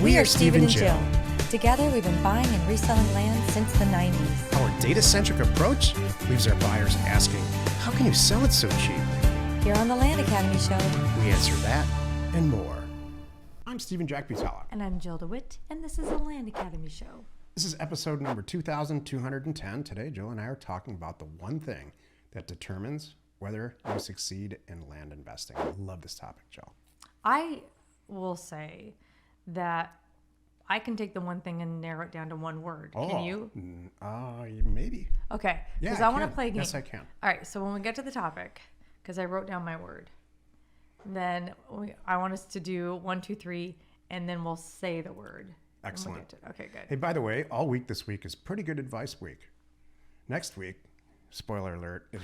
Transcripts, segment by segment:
We are Steve and Jill. Together, we've been buying and reselling land since the 90s. Our data-centric approach leaves our buyers asking, how can you sell it so cheap? Here on the Land Academy Show, We answer that and more. I'm Steve and Jack Butala. And I'm Jill DeWit, and this is the Land Academy Show. This is episode number 2210. Today, Jill and I are talking about the one thing that determines whether you succeed in land investing. I love this topic, Jill. I will say that I can take the one thing and narrow it down to one word. Can you? Maybe. Okay. Yeah, Because I want to play a game. Yes, I can. All right. So when we get to the topic, because I wrote down my word, then I want us to do 1, 2, 3, and then we'll say the word. Excellent. Okay, good. Hey, by the way, all week this week is pretty good advice week. Next week, spoiler alert, is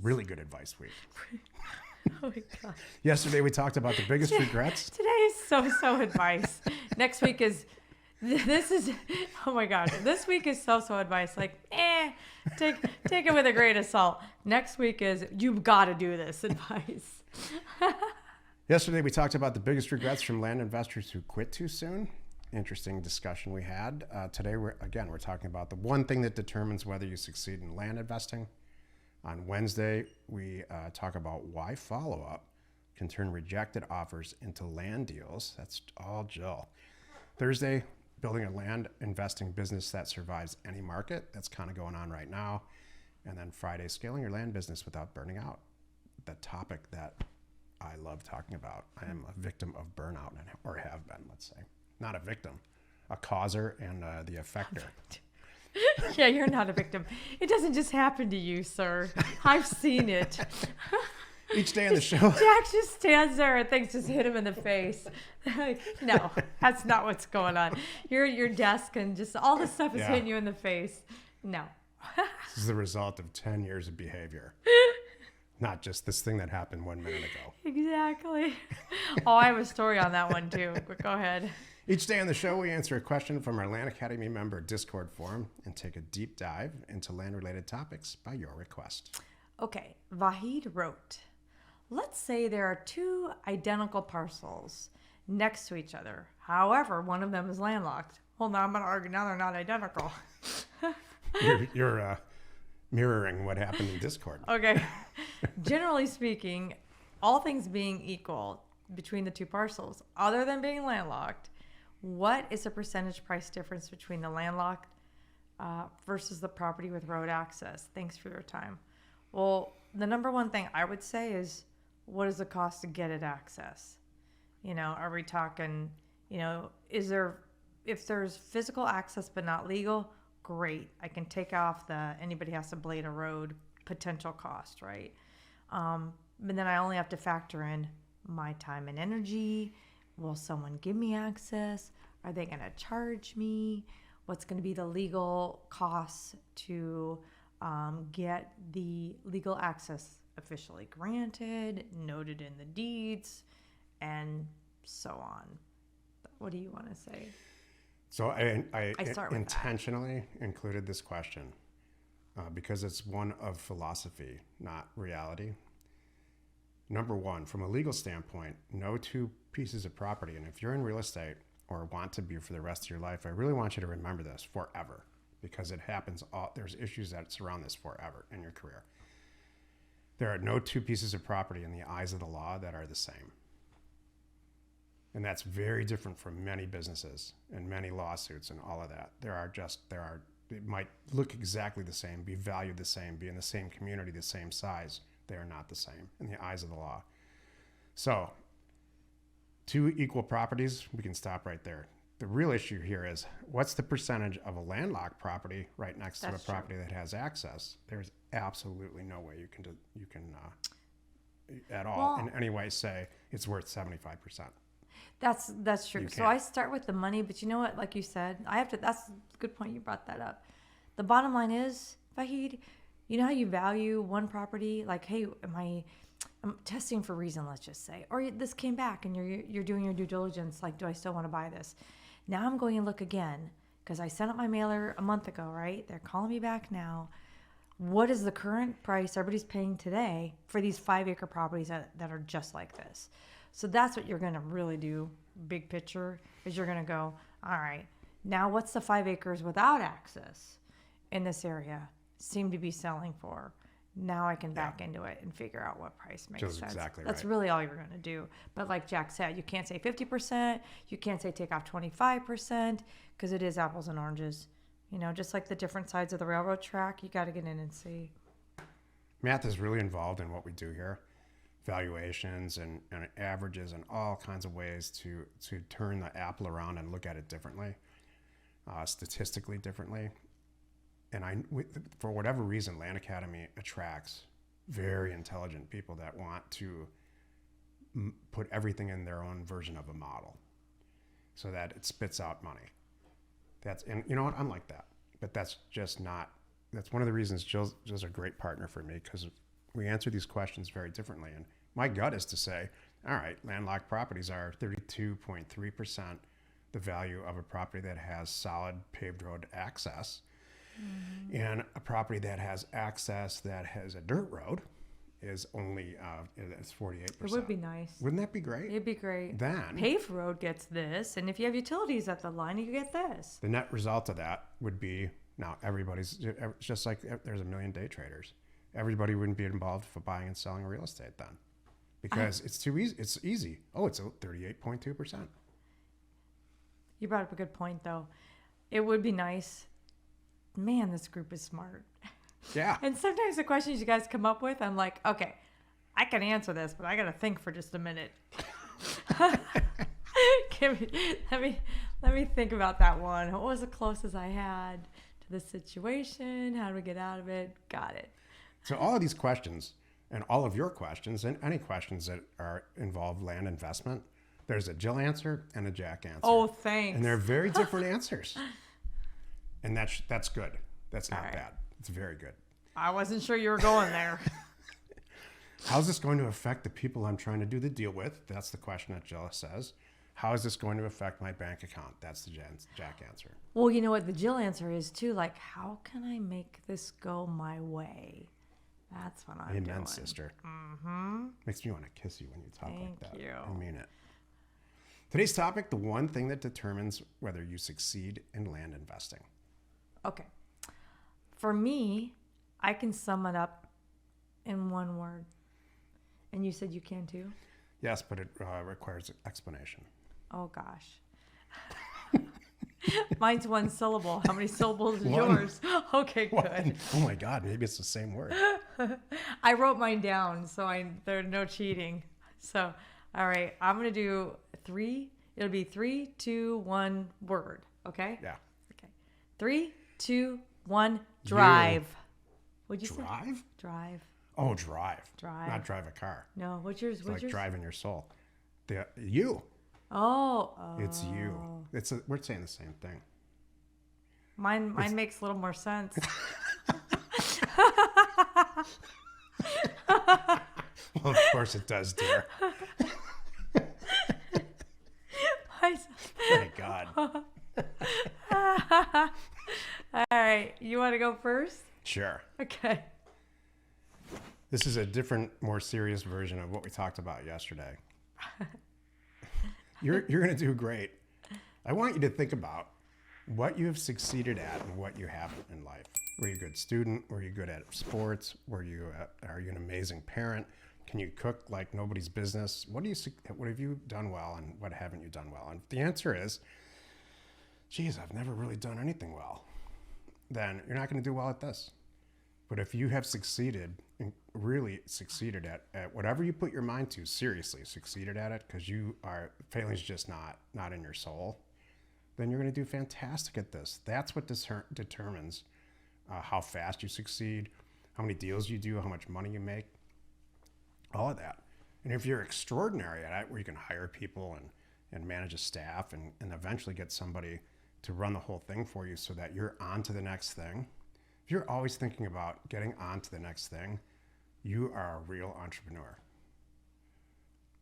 really good advice week. Oh my God. Yesterday we talked about the biggest regrets. Today is so advice. Next week is, oh my God. This week is so advice. Like, take it with a grain of salt. Next week is, you've got to do this advice. Yesterday we talked about the biggest regrets from land investors who quit too soon. Interesting discussion we had. Today we're talking about the one thing that determines whether you succeed in land investing. On Wednesday, we talk about why follow-up can turn rejected offers into land deals. That's all Jill. Thursday, building a land investing business that survives any market. That's kind of going on right now. And then Friday, scaling your land business without burning out. The topic that I love talking about. I am a victim of burnout, or have been, let's say. Not a victim, a causer and the effector. Yeah, you're not a victim. It doesn't just happen to you, sir. I've seen it. Each day on the show. Jack just stands there and things just hit him in the face. No, that's not what's going on. You're at your desk and just all this stuff is hitting you in the face. No. This is the result of 10 years of behavior. Not just this thing that happened 1 minute ago. Exactly. Oh, I have a story on that one too. But go ahead. Each day on the show, we answer a question from our Land Academy member Discord forum and take a deep dive into land-related topics by your request. Okay, Vahid wrote, let's say there are two identical parcels next to each other. However, one of them is landlocked. Well, now I'm going to argue now they're not identical. You're mirroring what happened in Discord. Okay. Generally speaking, all things being equal between the two parcels, other than being landlocked, what is the percentage price difference between the landlocked versus the property with road access? Thanks for your time. Well, the number one thing I would say is, what is the cost to get it access? Are we talking, if there's physical access but not legal, great. I can take off anybody has to blade a road potential cost, right? But then I only have to factor in my time and energy. Will someone give me access? Are they going to charge me? What's going to be the legal costs to get the legal access officially granted, noted in the deeds, and so on? What do you want to say? So I start with intentionally included this question because it's one of philosophy, not reality. Number one, from a legal standpoint, no two pieces of property. And if you're in real estate or want to be for the rest of your life, I really want you to remember this forever because it happens. There's issues that surround this forever in your career. There are no two pieces of property in the eyes of the law that are the same. And that's very different from many businesses and many lawsuits and all of that. It might look exactly the same, be valued the same, be in the same community, the same size. They are not the same in the eyes of the law. So, two equal properties, we can stop right there. The real issue here is, what's the percentage of a landlocked property right next to a property that has access? There's absolutely no way you can at all in any way say it's worth 75%. That's true. So I start with the money, but you know what? Like you said, that's a good point. You brought that up. The bottom line is, Vahid, you know how you value one property? Like, hey, I'm testing for reason, let's just say. Or this came back and you're doing your due diligence. Like, do I still want to buy this? Now I'm going to look again because I sent out my mailer a month ago, right? They're calling me back now. What is the current price everybody's paying today for these 5-acre properties that are just like this? So that's what you're going to really do big picture is you're going to go, all right, now what's the 5 acres without access in this area seem to be selling for? Now I can back into it and figure out what price makes Jill's sense. exactly That's right. really all you're going to do. But like Jack said, you can't say 50%. You can't say take off 25% because it is apples and oranges. You know, just like the different sides of the railroad track, you got to get in and see. Math is really involved in what we do here. Valuations and averages and all kinds of ways to turn the apple around and look at it differently, statistically differently. And for whatever reason, Land Academy attracts very intelligent people that want to put everything in their own version of a model so that it spits out money. And you know what? I'm like that. But that's one of the reasons Jill's a great partner for me, because we answer these questions very differently. And my gut is to say, all right, landlocked properties are 32.3% the value of a property that has solid paved road access. Mm-hmm. And a property that has access that has a dirt road is only it's 48%. It would be nice. Wouldn't that be great? It'd be great. Then paved road gets this, and if you have utilities at the line, you get this. The net result of that would be now everybody's just like there's a million day traders. Everybody wouldn't be involved for buying and selling real estate then, because it's too easy. It's easy. Oh, it's 38.2%. You brought up a good point, though. It would be nice. Man, this group is smart. Yeah. And sometimes the questions you guys come up with, I'm like, okay, I can answer this, but I got to think for just a minute. Let me think about that one. What was the closest I had to the situation? How do we get out of it? Got it. So all of these questions and all of your questions and any questions that involve land investment, there's a Jill answer and a Jack answer. Oh, thanks. And they're very different answers. And that's good. That's not right. bad. It's very good. I wasn't sure you were going there. How's this going to affect the people I'm trying to do the deal with? That's the question that Jill says. How is this going to affect my bank account? That's the Jack answer. Well, you know what the Jill answer is too? Like, how can I make this go my way? That's what I'm doing. Amen, sister. Mm-hmm. Makes me want to kiss you when you talk like that. Thank you. I mean it. Today's topic, the one thing that determines whether you succeed in land investing. Okay. For me, I can sum it up in one word. And you said you can too? Yes, but it requires explanation. Oh, gosh. Mine's one syllable. How many syllables is One. yours? Okay, good. One. Oh my God, maybe it's the same word. I wrote mine down, so there's no cheating. So, all right, I'm going to do 3. It'll be 3, 2, 1 word. Okay? Yeah. Okay. 3, 2, 1, drive. What'd you say? Drive? Drive. Oh, drive. Drive. Not drive a car. No, what's yours? It's What's like yours? driving your soul. You. Oh. It's you. We're saying the same thing. Mine makes a little more sense. Well, of course it does, dear. My God. All right. You want to go first? Sure. Okay. This is a different, more serious version of what we talked about yesterday. You're going to do great. I want you to think about what you have succeeded at and what you haven't in life. Were you a good student? Were you good at sports? Are you an amazing parent? Can you cook like nobody's business? What have you done well and what haven't you done well? And if the answer is, geez, I've never really done anything well, then you're not going to do well at this. But if you have succeeded, and really succeeded at whatever you put your mind to, seriously succeeded at it, because failing's just not in your soul, then you're going to do fantastic at this. That's what determines how fast you succeed, how many deals you do, how much money you make, all of that. And if you're extraordinary at it, where you can hire people and manage a staff and eventually get somebody to run the whole thing for you so that you're on to the next thing. If you're always thinking about getting on to the next thing, you are a real entrepreneur.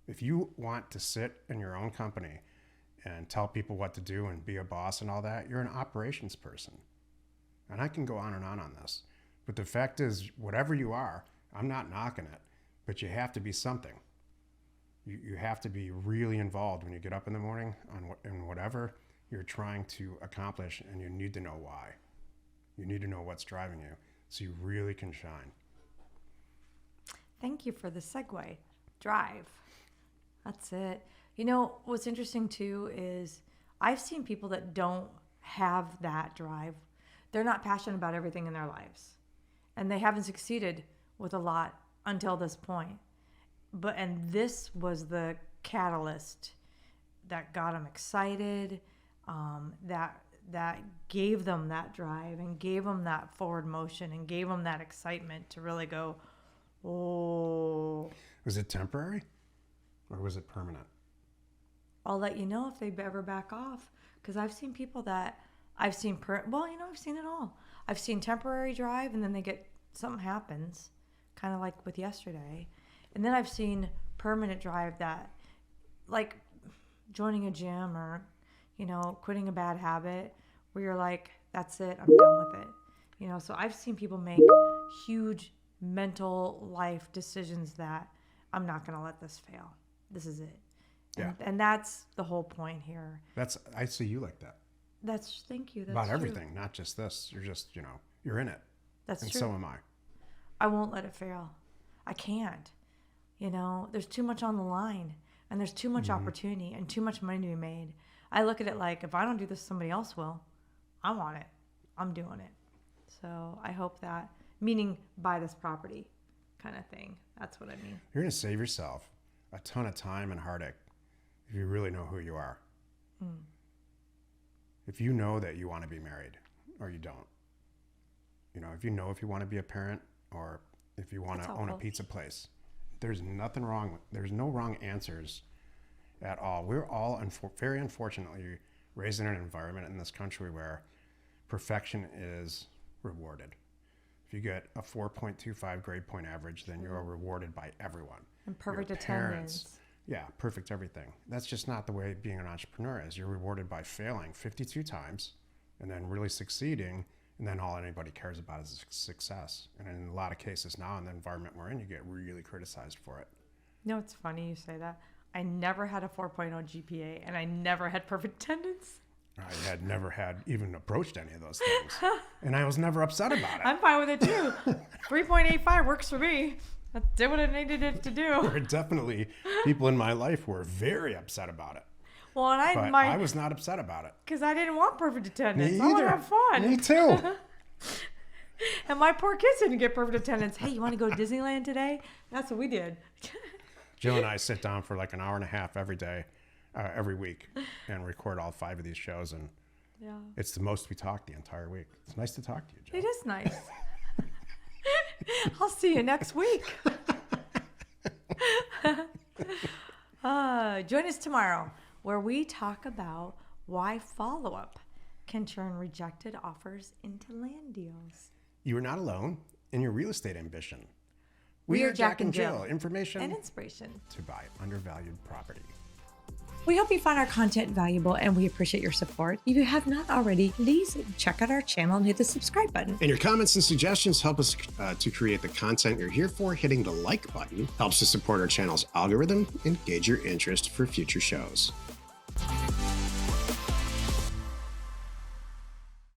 If you want to sit in your own company and tell people what to do and be a boss and all that, you're an operations person. And I can go on this. But the fact is, whatever you are, I'm not knocking it, but you have to be something. You have to be really involved when you get up in the morning in whatever you're trying to accomplish, and you need to know why. You need to know what's driving you so you really can shine. Thank you for the segue. Drive. That's it. You know, what's interesting too is I've seen people that don't have that drive. They're not passionate about everything in their lives. And they haven't succeeded with a lot until this point. And this was the catalyst that got them excited, that gave them that drive and gave them that forward motion and gave them that excitement to really go, oh. Was it temporary or was it permanent? I'll let you know if they ever back off, because I've seen people that I've seen, I've seen it all. I've seen temporary drive and then something happens, kind of like with yesterday. And then I've seen permanent drive that, like joining a gym or, quitting a bad habit where you're like, that's it, I'm done with it. So I've seen people make huge mental life decisions that I'm not going to let this fail. This is it. Yeah. And that's the whole point here. I see you like that. Thank you. That's About true. everything, not just this. You're just, you're in it. That's and true. so am I. I won't let it fail. I can't. There's too much on the line, and there's too much opportunity and too much money to be made. I look at it like, if I don't do this, somebody else will. I want it. I'm doing it. So I hope that, meaning buy this property kind of thing. That's what I mean. You're going to save yourself a ton of time and heartache if you really know who you are. If you know that you want to be married or you don't. If you know if you want to be a parent or if you want to own a pizza place. There's nothing wrong. There's no wrong answers at all. We're all very unfortunately raised in an environment in this country where perfection is rewarded. If you get a 4.25 grade point average, then you're rewarded by everyone. And perfect Your attendance. parents. Yeah, perfect everything. That's just not the way being an entrepreneur is. You're rewarded by failing 52 times and then really succeeding, and then all anybody cares about is success. And in a lot of cases now in the environment we're in, you get really criticized for it. It's funny you say that. I never had a 4.0 GPA, and I never had perfect attendance. I had never even approached any of those things. And I was never upset about it. I'm fine with it too. 3.85 works for me. I did what I needed it to do. There were definitely people in my life who were very upset about it. Well, and I was not upset about it. Because I didn't want perfect attendance. Me I want either. to have fun. Me too. And my poor kids didn't get perfect attendance. Hey, you want to go to Disneyland today? That's what we did. Jill and I sit down for like an hour and a half every day, every week, and record all 5 of these shows. And it's the most we talk the entire week. It's nice to talk to you, Jill. It is nice. I'll see you next week. Join us tomorrow, where we talk about why follow-up can turn rejected offers into land deals. You are not alone in your real estate ambition. We are Jack and Jill. Information And inspiration to buy undervalued property. We hope you find our content valuable and we appreciate your support. If you have not already, please check out our channel and hit the subscribe button. And your comments and suggestions help us to create the content you're here for. Hitting the like button helps to support our channel's algorithm and gauge your interest for future shows.